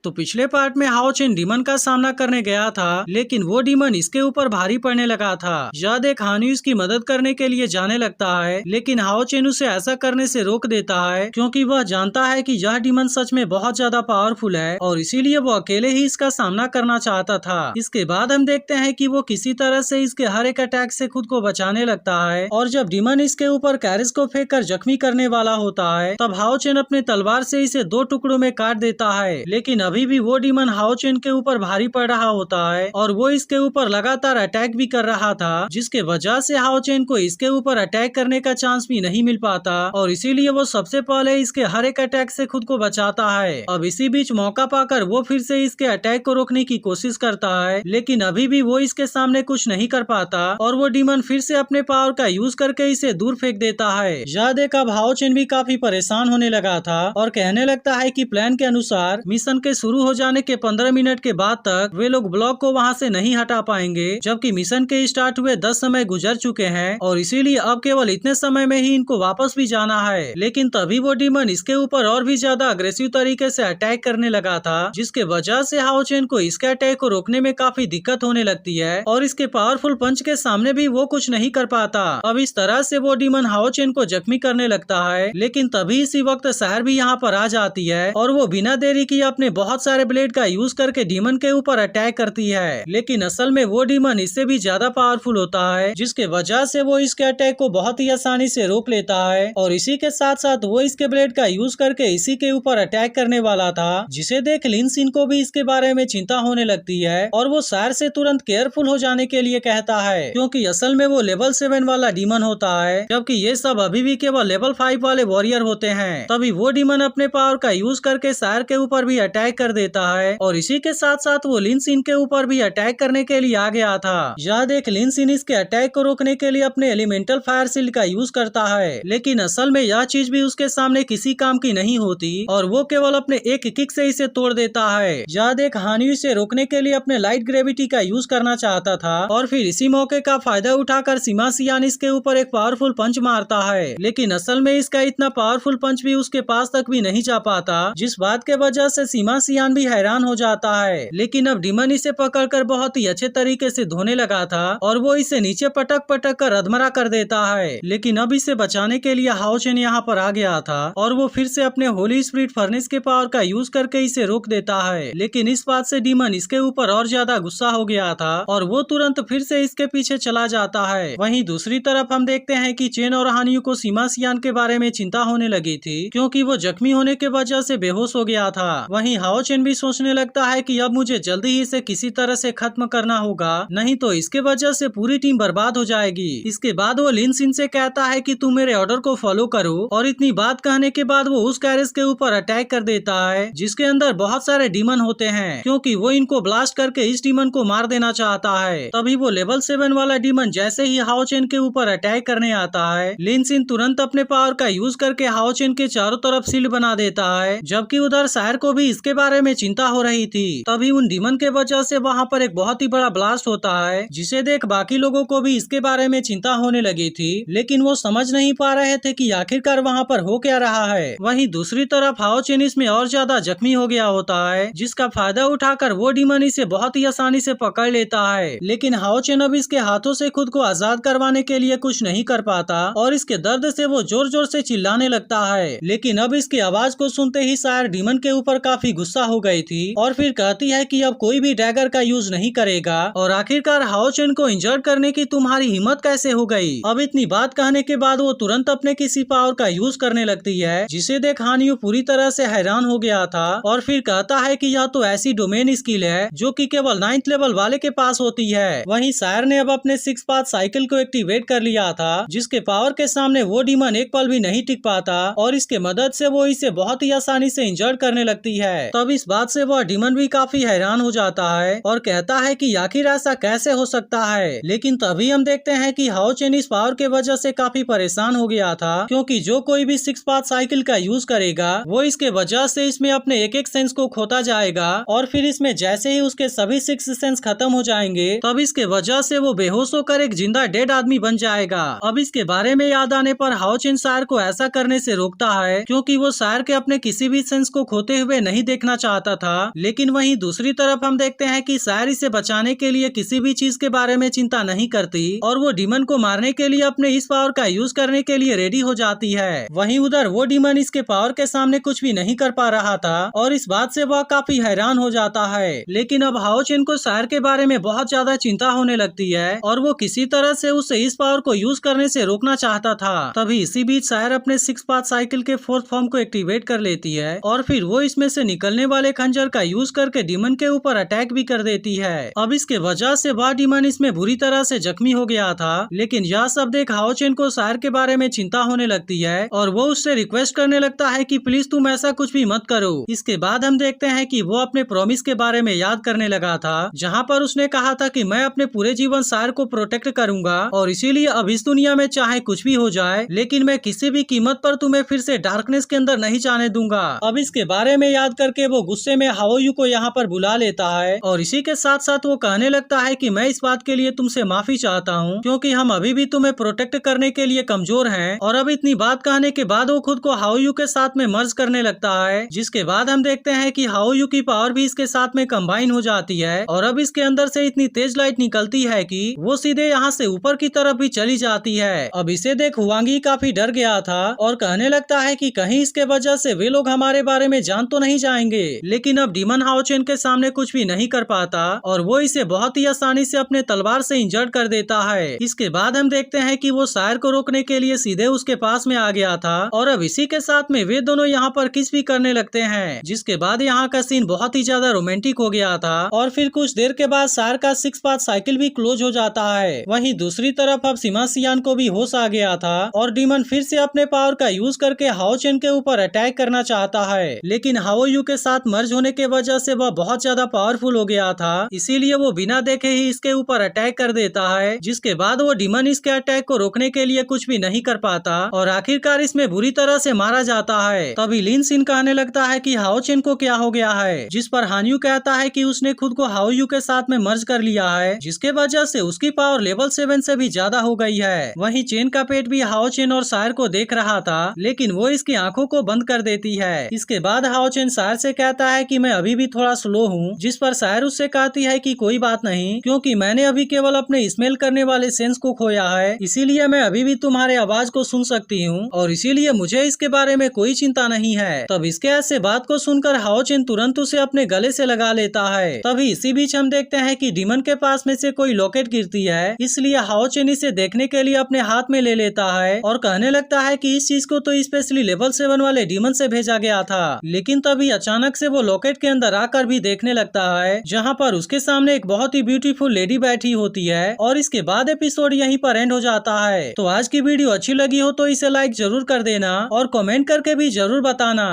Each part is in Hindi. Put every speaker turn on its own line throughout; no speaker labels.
तो पिछले पार्ट में हाओ चेन डीमन का सामना करने गया था, लेकिन वो डीमन इसके ऊपर भारी पड़ने लगा था। याद एक हान्यू इसकी मदद करने के लिए जाने लगता है, लेकिन हाओ चेन उसे ऐसा करने से रोक देता है क्योंकि वह जानता है कि यह डीमन सच में बहुत ज्यादा पावरफुल है और इसीलिए वो अकेले ही इसका सामना करना चाहता था। इसके बाद हम देखते हैं कि वो किसी तरह से इसके हर एक अटैक से खुद को बचाने लगता है और जब डीमन इसके ऊपर कैरिस को फेंक कर जख्मी करने वाला होता है तब हाओ चेन अपने तलवार से इसे 2 टुकड़ों में काट देता है, लेकिन अभी भी वो डीमन हाओ चेन के ऊपर भारी पड़ रहा होता है और वो इसके ऊपर लगातार अटैक भी कर रहा था, जिसके वजह से हाओ चेन को इसके ऊपर अटैक करने का चांस भी नहीं मिल पाता और इसीलिए वो सबसे पहले इसके हर एक अटैक से खुद को बचाता है। अब इसी बीच मौका पाकर वो फिर से इसके अटैक को रोकने की कोशिश करता है, लेकिन अभी भी वो इसके सामने कुछ नहीं कर पाता और वो डीमन फिर से अपने पावर का यूज करके इसे दूर फेंक देता है। यह देख अब हाओ चेन भी काफी परेशान होने लगा था और कहने लगता है कि प्लान के अनुसार मिशन के शुरू हो जाने के 15 मिनट के बाद तक वे लोग ब्लॉक को वहां से नहीं हटा पाएंगे, जबकि मिशन के स्टार्ट हुए 10 समय गुजर चुके हैं और इसीलिए अब केवल इतने समय में ही इनको वापस भी जाना है। लेकिन तभी वो डीमन इसके ऊपर और भी ज्यादा अग्रेसिव तरीके से अटैक करने लगा था, जिसके वजह से हाओ चेन को इसके अटैक को रोकने में काफी दिक्कत होने लगती है और इसके पावरफुल पंच के सामने भी वो कुछ नहीं कर पाता। अब इस तरह से वो डीमन हाओ चेन को जख्मी करने लगता है, लेकिन तभी इसी वक्त शहर भी यहाँ पर आ जाती है और वो बिना देरी किए अपने बहुत सारे ब्लेड का यूज करके डीमन के ऊपर अटैक करती है, लेकिन असल में वो डीमन इससे भी ज्यादा पावरफुल होता है, जिसके वजह से वो इसके अटैक को बहुत ही आसानी से रोक लेता है और इसी के साथ साथ वो इसके ब्लेड का यूज करके इसी के ऊपर अटैक करने वाला था, जिसे देख लिन सिन को भी इसके बारे में चिंता होने लगती है और वो शहर से तुरंत केयरफुल हो जाने के लिए कहता है, क्योंकि असल में वो लेवल 7 वाला डीमन होता है, जबकि ये सब अभी भी केवल लेवल 5 वाले वॉरियर होते हैं। तभी वो डीमन अपने पावर का यूज करके शहर के ऊपर भी अटैक कर देता है और इसी के साथ साथ वो लिन सिन के ऊपर भी अटैक करने के लिए आ गया था। यह देख लिन सिन इसके अटैक को रोकने के लिए अपने एलिमेंटल फायर शील्ड का यूज करता है, लेकिन असल में यह चीज भी उसके सामने किसी काम की नहीं होती और वो केवल अपने एक किक से इसे तोड़ देता है। यह देख हान्यू इसे रोकने के लिए अपने लाइट ग्रेविटी का यूज करना चाहता था और फिर इसी मौके का फायदा उठाकर सीमा सियान इसके ऊपर एक पावरफुल पंच मारता है, लेकिन असल में इसका इतना पावरफुल पंच भी उसके पास तक भी नहीं जा पाता, जिस बात के वजह से सीमा सियान भी हैरान हो जाता है। लेकिन अब डीमन इसे पकड़कर बहुत ही अच्छे तरीके से धोने लगा था और वो इसे नीचे पटक पटक कर अधमरा कर देता है, लेकिन अब इसे बचाने के लिए हाओ चेन यहाँ पर आ गया था और वो फिर से अपने होली स्पिरिट फर्नेस के पावर का यूज करके इसे रोक देता है, लेकिन इस बात से डीमन इसके ऊपर और ज्यादा गुस्सा हो गया था और वो तुरंत फिर से इसके पीछे चला जाता है। वहीं दूसरी तरफ हम देखते हैं कि चेन और हान्यू को सीमा सियान के बारे में चिंता होने लगी थी, क्योंकि वो जख्मी होने के वजह से बेहोश हो गया था। वहीं हाओ चेन भी सोचने लगता है कि अब मुझे जल्दी ही इसे किसी तरह से खत्म करना होगा, नहीं तो इसके वजह से पूरी टीम बर्बाद हो जाएगी। इसके बाद वो लिन सिन से कहता है कि तुम मेरे ऑर्डर को फॉलो करो और इतनी बात कहने के बाद वो उस कैरिस के ऊपर अटैक कर देता है, जिसके अंदर बहुत सारे डीमन होते हैं, क्योंकि वो इनको ब्लास्ट करके इस डीमन को मार देना चाहता है। तभी वो लेवल 7 वाला डीमन जैसे ही हाओ चेन के ऊपर अटैक करने आता है, लिन सिन तुरंत अपने पावर का यूज करके हाओ चेन के चारों तरफ शील्ड बना देता है, जबकि उधर शहर को भी इसके बारे में चिंता हो रही थी। तभी उन डीमन के वजह से वहाँ पर एक बहुत ही बड़ा ब्लास्ट होता है, जिसे देख बाकी लोगों को भी इसके बारे में चिंता होने लगी थी, लेकिन वो समझ नहीं पा रहे थे कि आखिरकार वहाँ पर हो क्या रहा है। वहीं दूसरी तरफ हाओ चेन इसमें और ज्यादा जख्मी हो गया होता है, जिसका फायदा उठाकर वो डीमन इसे बहुत ही आसानी से पकड़ लेता है, लेकिन हाओ चेन अब इसके हाथों से खुद को आजाद करवाने के लिए कुछ नहीं कर पाता और इसके दर्द से वो जोर जोर से चिल्लाने लगता है। लेकिन अब इसकी आवाज को सुनते ही शायर डीमन के ऊपर काफी गुस्सा हो गई थी और फिर कहती है कि अब कोई भी डैगर का यूज नहीं करेगा और आखिरकार हाओ चेन को इंजर्ड करने की तुम्हारी हिम्मत कैसे हो गई। अब इतनी बात कहने के बाद वो तुरंत अपने किसी पावर का यूज करने लगती है, जिसे देख हान्यू पूरी तरह से हैरान हो गया था और फिर कहता है कि यह तो ऐसी डोमेन स्किल है जो कि केवल 9th लेवल वाले के पास होती है। वहीं शायर ने अब अपने 6 पाथ साइकिल को एक्टिवेट कर लिया था, जिसके पावर के सामने वो डीमन एक पल भी नहीं टिक पाता और इसके मदद से वो इसे बहुत ही आसानी से इंजर्ड करने लगती है। तब इस बात से वह डीमन भी काफी हैरान हो जाता है और कहता है कि आखिर ऐसा कैसे हो सकता है। लेकिन तभी हम देखते हैं कि हाओ चेन इस पावर के वजह से काफी परेशान हो गया था, क्योंकि जो कोई भी 6 पाथ साइकिल का यूज करेगा वो इसके वजह से इसमें अपने एक एक सेंस को खोता जाएगा और फिर इसमें जैसे ही उसके सभी 6 सेंस खत्म हो जाएंगे तब इसके वजह से वो बेहोश होकर एक जिंदा डेड आदमी बन जाएगा। अब इसके बारे में याद आने पर हाओ चेन शायर को ऐसा करने से रोकता है, क्योंकि वो शायर के अपने किसी भी सेंस को खोते हुए नहीं देखना करना चाहता था। लेकिन वहीं दूसरी तरफ हम देखते हैं कि सायर इसे बचाने के लिए किसी भी चीज के बारे में चिंता नहीं करती और वो डीमन को मारने के लिए अपने इस पावर का यूज करने के लिए रेडी हो जाती है। वहीं उधर वो डीमन इसके पावर के सामने कुछ भी नहीं कर पा रहा था और इस बात से वह काफी हैरान हो जाता है। लेकिन अब हाओ चेन को सायर के बारे में बहुत ज्यादा चिंता होने लगती है और वो किसी तरह से उसे इस पावर को यूज करने से रोकना चाहता था। तभी इसी बीच सायर अपने 6 पाथ साइकिल के 4th फॉर्म को एक्टिवेट कर लेती है और फिर वो इसमें से निकलने वाले खंजर का यूज करके डीमन के ऊपर अटैक भी कर देती है। अब इसके वजह से वह डीमन इसमें बुरी तरह से जख्मी हो गया था। लेकिन यह सब देख हाओ चेन को सायर के बारे में चिंता होने लगती है और वो उससे रिक्वेस्ट करने लगता है कि प्लीज तुम ऐसा कुछ भी मत करो। इसके बाद हम देखते हैं कि वो अपने प्रॉमिस के बारे में याद करने लगा था, जहाँ पर उसने कहा था कि मैं अपने पूरे जीवन सायर को प्रोटेक्ट करूंगा और इसीलिए अब इस दुनिया में चाहे कुछ भी हो जाए लेकिन मैं किसी भी कीमत पर तुम्हें फिर से डार्कनेस के अंदर नहीं जाने दूंगा। अब इसके बारे में याद करके वो गुस्से में हाओ यू को यहाँ पर बुला लेता है और इसी के साथ साथ वो कहने लगता है कि मैं इस बात के लिए तुमसे माफी चाहता हूँ क्योंकि हम अभी भी तुम्हें प्रोटेक्ट करने के लिए कमजोर हैं। और अब इतनी बात कहने के बाद वो खुद को हाओ यू के साथ में मर्ज करने लगता है, जिसके बाद हम देखते हैं कि हाओ यू की पावर भी इसके साथ में कंबाइन हो जाती है और अब इसके अंदर से इतनी तेज लाइट निकलती है कि वो सीधे यहाँ से ऊपर की तरफ भी चली जाती है। अब इसे देख हुआंगी काफी डर गया था और कहने लगता है कि कहीं इसके वजह से वे लोग हमारे बारे में जान तो नहीं जाएंगे। लेकिन अब डीमन हाओ चेन के सामने कुछ भी नहीं कर पाता और वो इसे बहुत ही आसानी से अपने तलवार से इंजर्ड कर देता है। इसके बाद हम देखते हैं कि वो सायर को रोकने के लिए सीधे उसके पास में आ गया था और अब इसी के साथ में वे दोनों यहाँ पर किस भी करने लगते हैं, जिसके बाद यहाँ का सीन बहुत ही ज्यादा रोमांटिक हो गया था। और फिर कुछ देर के बाद सायर का 6 पाथ साइकिल भी क्लोज हो जाता है। वहीं दूसरी तरफ अब सीमा सियान को भी होश आ गया था और डीमन फिर से अपने पावर का यूज करके हाओ चेन के ऊपर अटैक करना चाहता है। लेकिन हाओ यू के साथ मर्ज होने के वजह से वह बहुत ज्यादा पावरफुल हो गया था, इसीलिए वो बिना देखे ही इसके ऊपर अटैक कर देता है, जिसके बाद वो डीमन इसके अटैक को रोकने के लिए कुछ भी नहीं कर पाता और आखिरकार इसमें बुरी तरह से मारा जाता है। तभी लिन सिन कहने लगता है कि हाओ चेन को क्या हो गया है, जिस पर हान यू कहता है कि उसने खुद को हाओ यू के साथ में मर्ज कर लिया है, जिसके वजह से उसकी पावर लेवल 7 से भी ज्यादा हो गई है। वहीं चेन का पेट भी हाओ चेन और सायर को देख रहा था, लेकिन वो इसकी आंखों को बंद कर देती है। इसके बाद हाओ चेन सायर से कहता है कि मैं अभी भी थोड़ा स्लो हूँ, जिस पर सायर उससे कहती है कि कोई बात नहीं, क्योंकि मैंने अभी केवल अपने स्मेल करने वाले सेंस को खोया है, इसीलिए मैं अभी भी तुम्हारे आवाज को सुन सकती हूँ और इसीलिए मुझे इसके बारे में कोई चिंता नहीं है। तब इसके ऐसे बात को सुनकर हाओ चेन तुरंत उसे अपने गले से लगा लेता है। तभी इसी बीच हम देखते हैं कि डीमन के पास में से कोई लॉकेट गिरती है, इसलिए हाओ चेन इसे देखने के लिए अपने हाथ में ले लेता है और कहने लगता है कि इस चीज को तो स्पेशली लेवल 7 वाले डीमन से भेजा गया था। लेकिन तभी अचानक से वो लॉकेट के अंदर आकर भी देखने लगता है, जहाँ पर उसके सामने एक बहुत ही ब्यूटीफुल लेडी बैठी होती है और इसके बाद एपिसोड यहीं पर एंड हो जाता है। तो आज की वीडियो अच्छी लगी हो तो इसे लाइक जरूर कर देना और कमेंट करके भी जरूर बताना।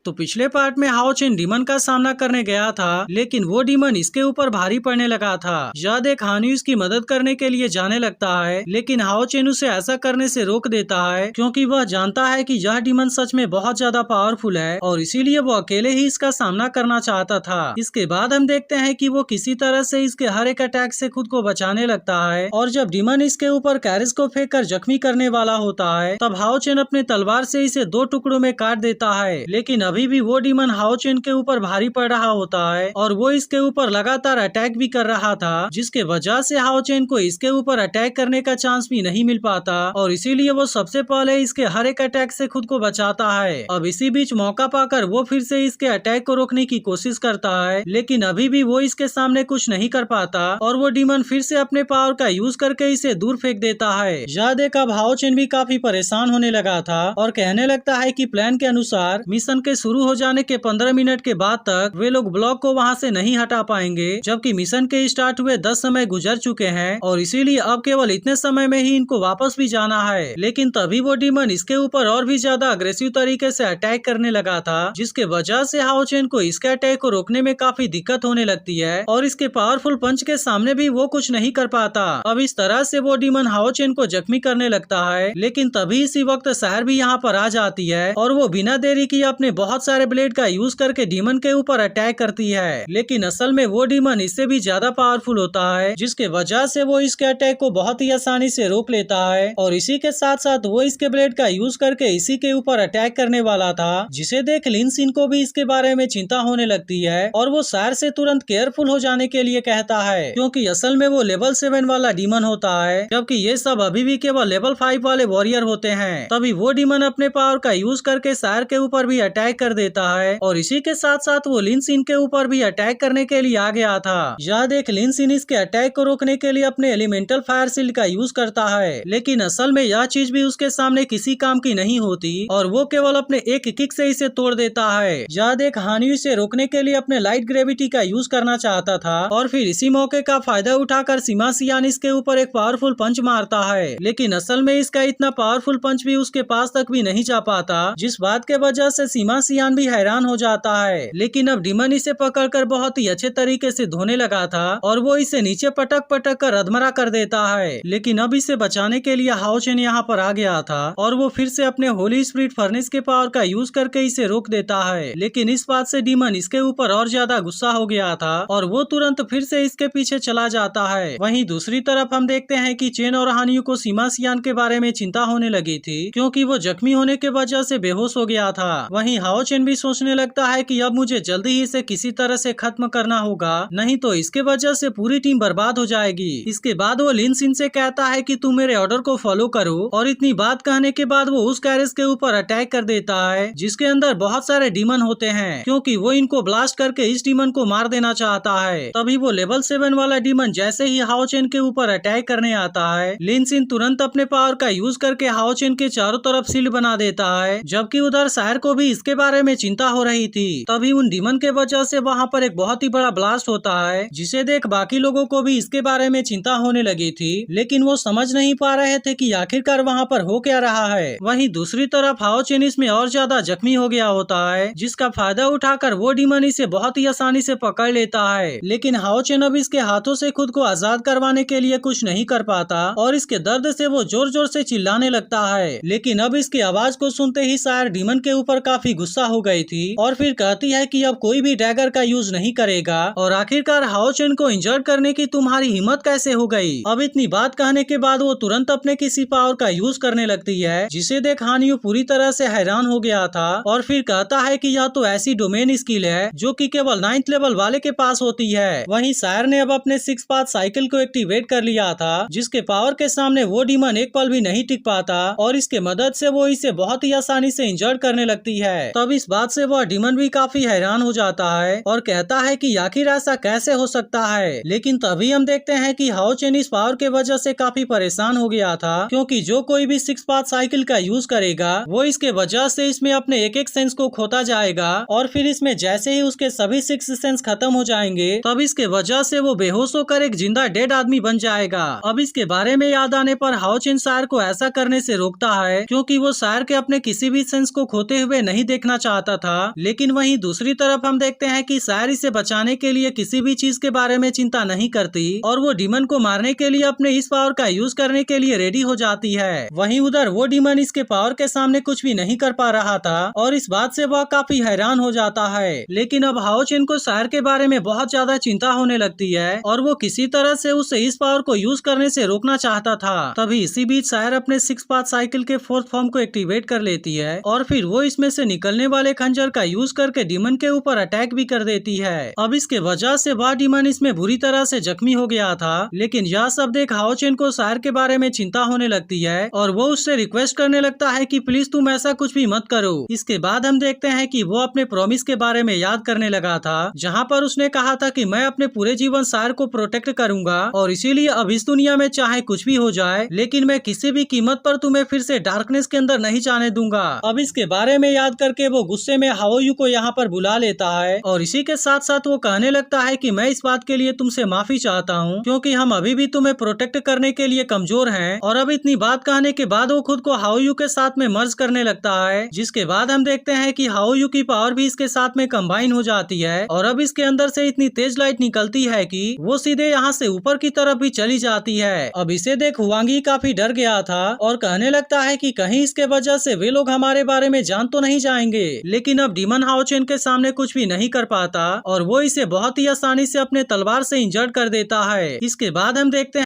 तो पिछले पार्ट में हाओ चेन डीमन का सामना करने गया था, लेकिन वो डीमन इसके ऊपर भारी पड़ने लगा था। यह देख हान यू इसकी मदद करने के लिए जाने लगता है, लेकिन हाओ चेन उसे ऐसा करने से रोक देता है क्योंकि वह जानता है कि यह डीमन सच में बहुत ज्यादा पावरफुल है और इसीलिए वो अकेले ही इसका सामना करना चाहता था। इसके बाद हम देखते हैं कि वो किसी तरह से इसके हर एक अटैक से खुद को बचाने लगता है और जब डीमन इसके ऊपर कैरिस को फेंक कर जख्मी करने वाला होता है, तब हाओ चेन अपने तलवार से इसे 2 टुकड़ों में काट देता है। लेकिन अभी भी वो डीमन हाओ चेन के ऊपर भारी पड़ रहा होता है और वो इसके ऊपर लगातार अटैक भी कर रहा था, जिसके वजह से हाओ चेन को इसके ऊपर अटैक करने का चांस भी नहीं मिल पाता और इसीलिए वो सबसे पहले इसके हर एक अटैक से खुद को बचाता है। अब इसी बीच मौका पाकर वो फिर से इसके अटैक को रोकने की कोशिश करता है, लेकिन अभी भी वो इसके सामने कुछ नहीं कर पाता और वो डीमन फिर से अपने पावर का यूज करके इसे दूर फेंक देता है। यह देख अब हाओ चेन भी काफी परेशान होने लगा था और कहने लगता है कि प्लान के अनुसार मिशन के शुरू हो जाने के 15 मिनट के बाद तक वे लोग ब्लॉक को वहां से नहीं हटा पाएंगे, जबकि मिशन के स्टार्ट हुए 10 समय गुजर चुके हैं और इसीलिए अब केवल इतने समय में ही इनको वापस भी जाना है। लेकिन तभी वो डीमन इसके ऊपर और भी ज्यादा अग्रेसिव तरीके से अटैक करने लगा था, जिसके वजह से हाओ चेन को इसके अटैक को रोकने में काफी दिक्कत होने लगती है और इसके पावरफुल पंच के सामने भी वो कुछ नहीं कर पाता। अब इस तरह से वो डीमन हाओ चेन को जख्मी करने लगता है, लेकिन तभी इसी वक्त सायर भी यहाँ पर आ जाती है और वो बिना देरी किए अपने बहुत बहुत सारे ब्लेड का यूज करके डीमन के ऊपर अटैक करती है, लेकिन असल में वो डीमन इससे भी ज्यादा पावरफुल होता है, जिसके वजह से वो इसके अटैक को बहुत ही आसानी से रोक लेता है। और इसी के साथ साथ वो इसके ब्लेड का यूज करके इसी के ऊपर अटैक करने वाला था, जिसे देख लिन सिन को भी इसके बारे में चिंता होने लगती है और वो सार से तुरंत केयरफुल हो जाने के लिए कहता है, क्योंकि असल में वो लेवल 7 वाला डीमन होता है, जबकि ये सब अभी भी केवल लेवल 5 वाले वॉरियर होते हैं। तभी वो डीमन अपने पावर का यूज करके सार के ऊपर भी अटैक कर देता है और इसी के साथ साथ वो लिन सिन के ऊपर भी अटैक करने के लिए आ गया था। यह देख लिन सिन इसके अटैक को रोकने के लिए अपने एलिमेंटल फायर शील्ड का यूज करता है, लेकिन असल में यह चीज भी उसके सामने किसी काम की नहीं होती और वो केवल अपने एक किक से इसे तोड़ देता है। यह देख हान्यू इसे रोकने के लिए अपने लाइट ग्रेविटी का यूज करना चाहता था और फिर इसी मौके का फायदा उठाकर सीमा सियान इसके ऊपर एक पावरफुल पंच मारता है, लेकिन असल में इसका इतना पावरफुल पंच भी उसके पास तक भी नहीं जा पाता, जिस बात के वजह से सीमा सियान भी हैरान हो जाता है। लेकिन अब डीमन इसे पकड़कर बहुत ही अच्छे तरीके से धोने लगा था और वो इसे नीचे पटक पटक कर अधमरा कर देता है, लेकिन अब इसे बचाने के लिए हाओ चेन यहाँ पर आ गया था और वो फिर से अपने होली स्पिरिट फर्नेस के पावर का यूज करके इसे रोक देता है। लेकिन इस बात से डीमन इसके ऊपर और ज्यादा गुस्सा हो गया था और वो तुरंत फिर से इसके पीछे चला जाता है। वहीं दूसरी तरफ हम देखते हैं कि चेन और हान्यू को सीमा सियान के बारे में चिंता होने लगी थी, क्योंकि वो जख्मी होने के वजह से बेहोश हो गया था। वहीं हाओ चेन भी सोचने लगता है कि अब मुझे जल्दी ही इसे किसी तरह से खत्म करना होगा, नहीं तो इसके वजह से पूरी टीम बर्बाद हो जाएगी। इसके बाद वो लिन सिन से कहता है कि तुम मेरे ऑर्डर को फॉलो करो और इतनी बात कहने के बाद वो उस कैरेज के ऊपर अटैक कर देता है, जिसके अंदर बहुत सारे डीमन होते हैं, क्योंकि वो इनको ब्लास्ट करके इस डीमन को मार देना चाहता है। तभी वो लेवल 7 वाला डीमन जैसे ही हाओ चेन के ऊपर अटैक करने आता है, लिन सिन तुरंत अपने पावर का यूज करके हाओ चेन के चारों तरफ शील्ड बना देता है, जबकि उधर सायर को भी इसके बारे में चिंता हो रही थी। तभी उन डीमन के वजह से वहाँ पर एक बहुत ही बड़ा ब्लास्ट होता है, जिसे देख बाकी लोगों को भी इसके बारे में चिंता होने लगी थी, लेकिन वो समझ नहीं पा रहे थे कि आखिरकार वहाँ पर हो क्या रहा है। वहीं दूसरी तरफ हाओ चेन इसमें और ज्यादा जख्मी हो गया होता है, जिसका फायदा उठाकर वो डीमन इसे बहुत ही आसानी से पकड़ लेता है, लेकिन हाओ चेन अब इसके हाथों से खुद को आजाद करवाने के लिए कुछ नहीं कर पाता और इसके दर्द से वो जोर जोर से चिल्लाने लगता है। लेकिन अब इसकी आवाज को सुनते ही सायर डीमन के ऊपर काफी गुस्सा हो गई थी और फिर कहती है कि अब कोई भी डैगर का यूज नहीं करेगा और आखिरकार हाओ चेन को इंजर्ड करने की तुम्हारी हिम्मत कैसे हो गई। अब इतनी बात कहने के बाद वो तुरंत अपने किसी पावर का यूज करने लगती है, जिसे देख हान्यू पूरी तरह से हैरान हो गया था और फिर कहता है कि यह तो ऐसी डोमेन स्किल है जो कि केवल 9th लेवल वाले के पास होती है। वहीं सायर ने अब अपने 6 पाथ साइकिल को एक्टिवेट कर लिया था, जिसके पावर के सामने वो डीमन एक पल भी नहीं टिक पाता और इसके मदद से वो इसे बहुत ही आसानी से इंजर्ड करने लगती है। तब इस बात से वह डीमन भी काफी हैरान हो जाता है और कहता है कि आखिर ऐसा कैसे हो सकता है। लेकिन तभी हम देखते हैं कि हाओ चेन इस पावर के वजह से काफी परेशान हो गया था, क्योंकि जो कोई भी 6 पाथ साइकिल का यूज करेगा वो इसके वजह से इसमें अपने एक एक सेंस को खोता जाएगा और फिर इसमें जैसे ही उसके सभी 6 सेंस खत्म हो जाएंगे तब इसके वजह से वो बेहोश होकर एक जिंदा डेड आदमी बन जाएगा। अब इसके बारे में याद आने पर हाओ चेन सायर को ऐसा करने से रोकता है, क्योंकि वो सायर के अपने किसी भी सेंस को खोते हुए नहीं देखना चाहता था। लेकिन वहीं दूसरी तरफ हम देखते हैं कि सायर इसे बचाने के लिए किसी भी चीज के बारे में चिंता नहीं करती और वो डीमन को मारने के लिए अपने इस पावर का यूज करने के लिए रेडी हो जाती है। वहीं उधर वो डीमन इसके पावर के सामने कुछ भी नहीं कर पा रहा था और इस बात से वह काफी हैरान हो जाता है। लेकिन अब हाओ चेन को सायर के बारे में बहुत ज्यादा चिंता होने लगती है और वो किसी तरह से उसे इस पावर को यूज करने से रोकना चाहता था। तभी इसी बीच सायर अपने 6 पाथ साइकिल के 4th फॉर्म को एक्टिवेट कर लेती है और फिर वो इसमें से निकलने वाले खंजर का यूज करके डीमन के ऊपर अटैक भी कर देती है। अब इसके वजह से वह डीमन इसमें बुरी तरह से जख्मी हो गया था। लेकिन यह सब देख हाओ चेन को सायर के बारे में चिंता होने लगती है और वो उससे रिक्वेस्ट करने लगता है कि प्लीज तुम ऐसा कुछ भी मत करो। इसके बाद हम देखते हैं कि वो अपने प्रॉमिस के बारे में याद करने लगा था, जहाँ पर उसने कहा था कि मैं अपने पूरे जीवन सायर को प्रोटेक्ट करूंगा और इसीलिए अब इस दुनिया में चाहे कुछ भी हो जाए लेकिन मैं किसी भी कीमत पर तुम्हें फिर से डार्कनेस के अंदर नहीं जाने दूंगा। अब इसके बारे में याद करके वो गुस्से में हाओ यू को यहाँ पर बुला लेता है और इसी के साथ साथ वो कहने लगता है कि मैं इस बात के लिए तुमसे माफी चाहता हूँ, क्योंकि हम अभी भी तुम्हें प्रोटेक्ट करने के लिए कमजोर हैं। और अब इतनी बात कहने के बाद वो खुद को हाओ यू के साथ में मर्ज करने लगता है, जिसके बाद हम देखते हैं कि हाओ यू की पावर भी इसके साथ में कंबाइन हो जाती है और अब इसके अंदर से इतनी तेज लाइट निकलती है कि वो सीधे यहाँ से ऊपर की तरफ भी चली जाती है। अब इसे देख हुआंगी काफी डर गया था और कहने लगता है कि कहीं इसके वजह से वे लोग हमारे बारे में जान तो नहीं जाएंगे। सके, लेकिन अब डीमन हाओचेन के सामने कुछ भी नहीं कर पाता और वो इसे बहुत ही आसानी से अपने तलवार से इंजर्ड कर देता है। इसके बाद हम देखते हैं